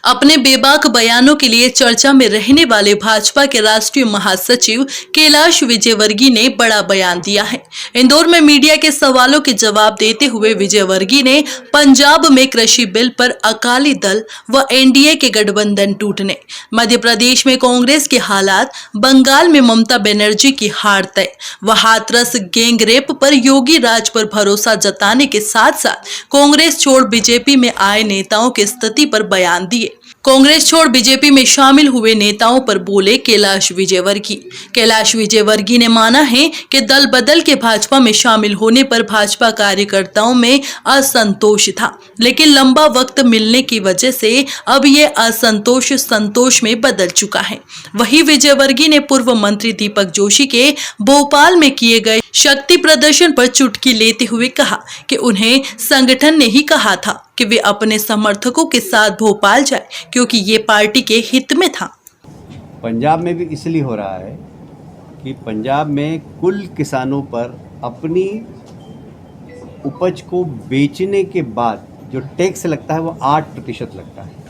अपने बेबाक बयानों के लिए चर्चा में रहने वाले भाजपा के राष्ट्रीय महासचिव कैलाश विजयवर्गीय ने बड़ा बयान दिया है। इंदौर में मीडिया के सवालों के जवाब देते हुए विजयवर्गीय ने पंजाब में कृषि बिल पर अकाली दल व एनडीए के गठबंधन टूटने, मध्य प्रदेश में कांग्रेस के हालात, बंगाल में ममता बनर्जी की हार तय व हाथरस गैंगरेप पर योगी राज पर भरोसा जताने के साथ साथ कांग्रेस छोड़ बीजेपी में आए नेताओं की स्थिति पर बयान दिए। कांग्रेस छोड़ बीजेपी में शामिल हुए नेताओं पर बोले कैलाश विजयवर्गीय। कैलाश विजयवर्गीय ने माना है कि दल बदल के भाजपा में शामिल होने पर भाजपा कार्यकर्ताओं में असंतोष था, लेकिन लंबा वक्त मिलने की वजह से अब ये असंतोष संतोष में बदल चुका है। वहीं विजयवर्गीय ने पूर्व मंत्री दीपक जोशी के भोपाल में किए गए शक्ति प्रदर्शन पर चुटकी लेते हुए कहा कि उन्हें संगठन ने ही कहा था कि वे अपने समर्थकों के साथ भोपाल जाए, क्योंकि ये पार्टी के हित में था। पंजाब में भी इसलिए हो रहा है कि पंजाब में कुल किसानों पर अपनी उपज को बेचने के बाद जो टैक्स लगता है वो 8% लगता है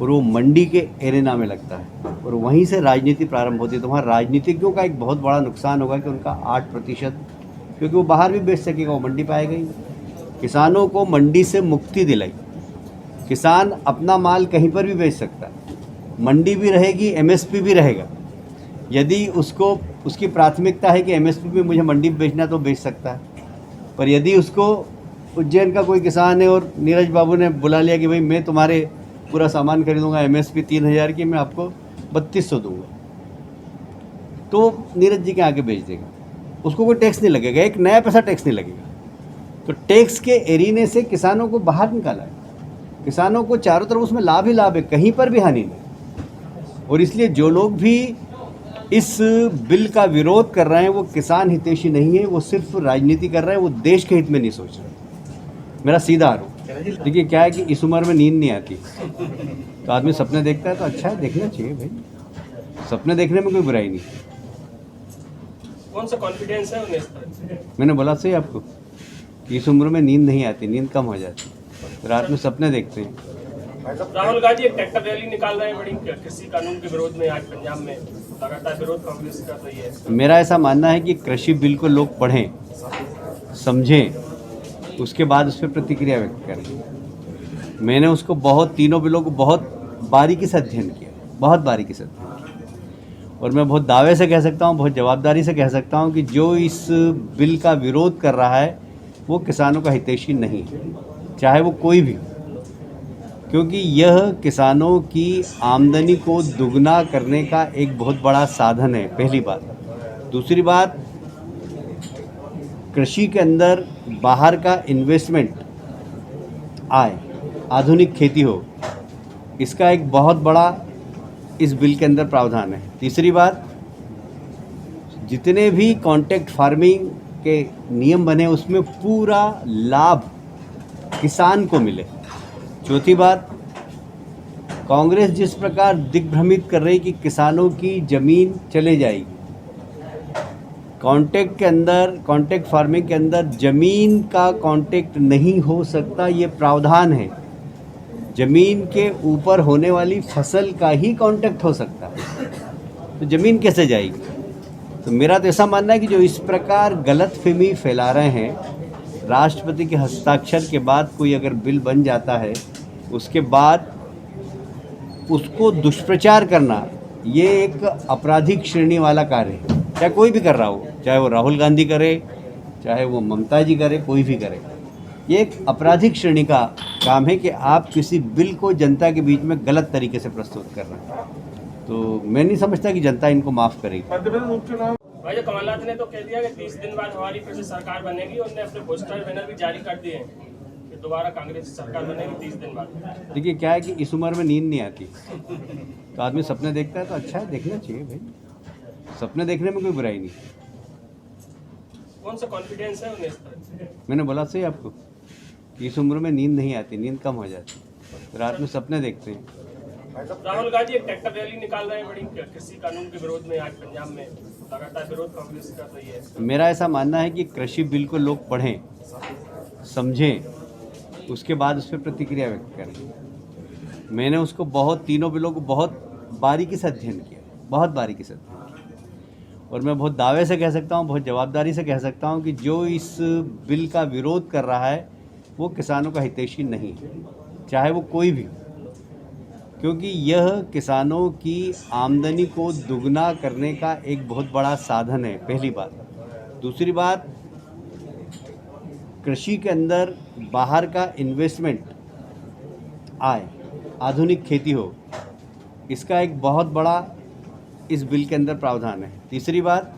और वो मंडी के एरेना में लगता है और वहीं से राजनीति प्रारंभ होती है। तो वहाँ राजनीतिज्ञों का एक बहुत बड़ा नुकसान होगा कि उनका 8%, क्योंकि वो बाहर भी बेच सकेगा, वो मंडी पाएगा ही। किसानों को मंडी से मुक्ति दिलाई, किसान अपना माल कहीं पर भी बेच सकता है, मंडी भी रहेगी, एमएसपी भी रहेगा। यदि उसको उसकी प्राथमिकता है कि एमएसपी में मुझे मंडी में बेचना तो बेच सकता है, पर यदि उसको उज्जैन का कोई किसान है और नीरज बाबू ने बुला लिया कि भाई मैं तुम्हारे पूरा सामान खरीदूंगा, एमएसपी 3000 की, मैं आपको 3200 दूंगा, तो नीरज जी के आके बेच देगा, उसको कोई टैक्स नहीं लगेगा, एक नया पैसा टैक्स नहीं लगेगा। तो टैक्स के एरिने से किसानों को बाहर निकाला है, किसानों को चारों तरफ उसमें लाभ ही लाभ है, कहीं पर भी हानि नहीं। और इसलिए जो लोग भी इस बिल का विरोध कर रहे हैं वो किसान हितैषी नहीं है, वो सिर्फ राजनीति कर रहे हैं, वो देश के हित में नहीं सोच रहे। मेरा सीधा आरोप। देखिए क्या है कि इस उम्र में नींद नहीं आती, तो आदमी सपने देखता है तो अच्छा है, देखना चाहिए भाई, सपने देखने में कोई बुराई नहीं। कौन सा कॉन्फिडेंस है उन्हें? मैंने बोला सही आपको कि इस उम्र में नींद नहीं आती, नींद कम हो जाती, रात में सपने देखते हैं। राहुल गांधी एक ट्रैक्टर रैली निकाल रहे हैं बड़ी कृषि कानून के विरोध में, आज पंजाब में लगातार विरोध कांग्रेस कर रही है। मेरा ऐसा मानना है कि कृषि बिल को लोग पढ़ें, समझें, उसके बाद उस पर प्रतिक्रिया व्यक्त करें। मैंने उसको तीनों बिलों को बहुत बारीकी से अध्ययन किया, बहुत बारीकी से अध्ययन किया, और मैं बहुत दावे से कह सकता हूँ, बहुत जवाबदारी से कह सकता हूँ कि जो इस बिल का विरोध कर रहा है वो किसानों का हितैषी नहीं है, चाहे वो कोई भी, क्योंकि यह किसानों की आमदनी को दुगना करने का एक बहुत बड़ा साधन है, पहली बात। दूसरी बात, कृषि के अंदर बाहर का इन्वेस्टमेंट आए, आधुनिक खेती हो, इसका एक बहुत बड़ा इस बिल के अंदर प्रावधान है। तीसरी बात, जितने भी कॉन्ट्रैक्ट फार्मिंग के नियम बने उसमें पूरा लाभ किसान को मिले। चौथी बात, कांग्रेस जिस प्रकार दिग्भ्रमित कर रही कि किसानों की ज़मीन चले जाएगी, कॉन्ट्रैक्ट के अंदर, कॉन्ट्रैक्ट फार्मिंग के अंदर ज़मीन का कॉन्ट्रैक्ट नहीं हो सकता, ये प्रावधान है। ज़मीन के ऊपर होने वाली फसल का ही कॉन्ट्रैक्ट हो सकता है, तो ज़मीन कैसे जाएगी? तो मेरा तो ऐसा मानना है कि जो इस प्रकार गलतफहमी फैला रहे हैं, राष्ट्रपति के हस्ताक्षर के बाद कोई अगर बिल बन जाता है, उसके बाद उसको दुष्प्रचार करना, ये एक आपराधिक श्रेणी वाला कार्य है, चाहे कोई भी कर रहा हो, चाहे वो राहुल गांधी करे, चाहे वो ममता जी करे, कोई भी करे। ये एक आपराधिक श्रेणी का काम है कि आप किसी बिल को जनता के बीच में गलत तरीके से प्रस्तुत कर रहे हैं। तो मैं नहीं समझता कि जनता इनको माफ़ करेगी। भाई कमलनाथ ने तो कह दिया कि 30 दिन बाद हमारी फिर से सरकार बनेगी, उन्होंने अपने पोस्टर बैनर भी जारी कर दिए हैं कि दोबारा कांग्रेस सरकार बनेगी 30 दिन बाद। देखिए क्या है कि इस उम्र में नींद नहीं आती, तो आदमी सपने देखता है तो अच्छा है, देखना चाहिए भाई, सपने देखने में कोई बुराई नहीं। कौन सा कॉन्फिडेंस है उन्हें? मैंने बोला सही आपको कि इस उम्र में नींद नहीं आती, नींद कम हो जाती, रात में सपने देखते हैं। राहुल गांधी एक ट्रैक्टर रैली निकाल रहे हैं बड़ी कृषि कानून के विरोध में, आज पंजाब में लगातार विरोध कांग्रेस कर रही है। मेरा ऐसा मानना है कि कृषि बिल को लोग पढ़ें, समझें, उसके बाद उस पर प्रतिक्रिया व्यक्त करें। मैंने उसको तीनों बिलों को बहुत बारीकी से अध्ययन किया, बहुत बारीकी से अध्ययन किया। और मैं बहुत दावे से कह सकता हूँ, बहुत जवाबदारी से कह सकता हूँ कि जो इस बिल का विरोध कर रहा है वो किसानों का हितैषी नहीं है, चाहे वो कोई भी हो, क्योंकि यह किसानों की आमदनी को दुगना करने का एक बहुत बड़ा साधन है, पहली बात। दूसरी बात, कृषि के अंदर बाहर का इन्वेस्टमेंट आए, आधुनिक खेती हो, इसका एक बहुत बड़ा इस बिल के अंदर प्रावधान है। तीसरी बात,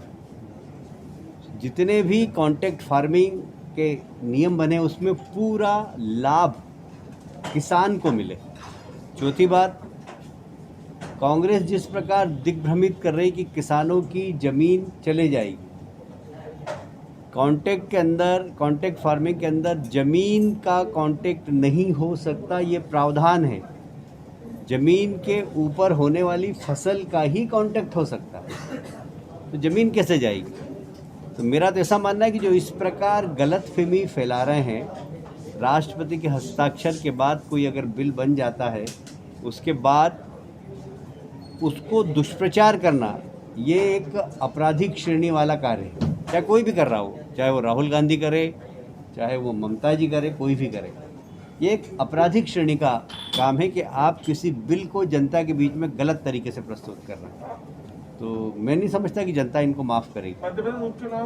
जितने भी कॉन्ट्रैक्ट फार्मिंग के नियम बने उसमें पूरा लाभ किसान को मिले। चौथी बात, कांग्रेस जिस प्रकार दिग्भ्रमित कर रही कि किसानों की ज़मीन चले जाएगी, कॉन्ट्रैक्ट फार्मिंग के अंदर ज़मीन का कॉन्ट्रैक्ट नहीं हो सकता, ये प्रावधान है। ज़मीन के ऊपर होने वाली फसल का ही कॉन्ट्रैक्ट हो सकता है, तो ज़मीन कैसे जाएगी? तो मेरा तो ऐसा मानना है कि जो इस प्रकार गलतफहमी फैला रहे हैं, राष्ट्रपति के हस्ताक्षर के बाद कोई अगर बिल बन जाता है, उसके बाद उसको दुष्प्रचार करना, ये एक आपराधिक श्रेणी वाला कार्य है। चाहे कोई भी कर रहा हो, चाहे वो राहुल गांधी करे, चाहे वो ममता जी करे, कोई भी करे, ये एक आपराधिक श्रेणी का काम है कि आप किसी बिल को जनता के बीच में गलत तरीके से प्रस्तुत कर रहे हैं। तो मैं नहीं समझता कि जनता इनको माफ़ करेगी।